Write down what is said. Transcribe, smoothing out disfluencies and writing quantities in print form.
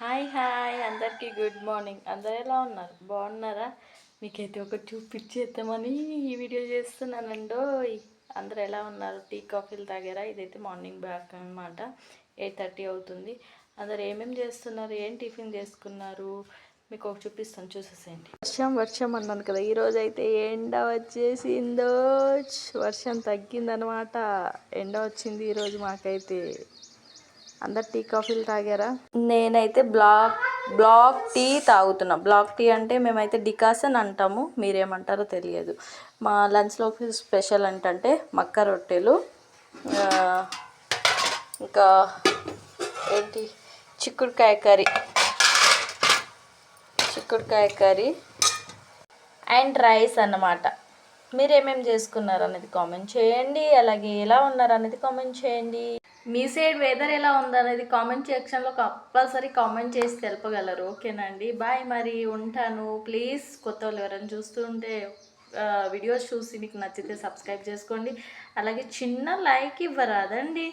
Hi hi అందరికీ good morning. అందరు ఎలా ఉన్నారు? బాగున్నారా? మీకైతే ఒకటి చూపించేద్దామని ఈ వీడియో చేస్తున్నానండో. అందరు ఎలా ఉన్నారు? టీ కాఫీలు తాగారా? ఇదైతే మార్నింగ్ బ్యాక్ అనమాట. 8:30 అవుతుంది. అందరు ఏమేమి చేస్తున్నారు, ఏం టిఫిన్ చేసుకున్నారు మీకు ఒకటి చూపిస్తాను, చూసేసేయండి. వర్షం అన్నాను కదా, ఈరోజు అయితే ఎండ వచ్చేసిందో. వర్షం తగ్గిందనమాట, ఎండ వచ్చింది ఈరోజు మాకైతే. అందరు టీ కాఫీలు తాగారా? నేనైతే బ్లాక్ టీ తాగుతున్నా. బ్లాక్ టీ అంటే మేమైతే డికాసన్ అంటాము, మీరేమంటారో తెలియదు. మా లంచ్లోకి స్పెషల్ ఏంటంటే మక్క రొట్టెలు, ఇంకా ఏంటి చిక్కుడుకాయ కర్రీ అండ్ రైస్ అన్నమాట. మీరేమేమి చేసుకున్నారు అనేది కామెంట్ చేయండి. అలాగే ఎలా ఉన్నారు అనేది కామెంట్ చేయండి. మీ సైడ్ వెదర్ ఎలా ఉందనేది కామెంట్ సెక్షన్లో కంపల్సరీ కామెంట్ చేసి తెలపగలరు. ఓకేనండి, బాయ్. మరి ఉంటాను. ప్లీజ్ కొత్త వాళ్ళు ఎవరైనా చూస్తుంటే వీడియోస్ చూసి మీకు నచ్చితే సబ్స్క్రైబ్ చేసుకోండి. అలాగే చిన్న లైక్ ఇవ్వరాదండి.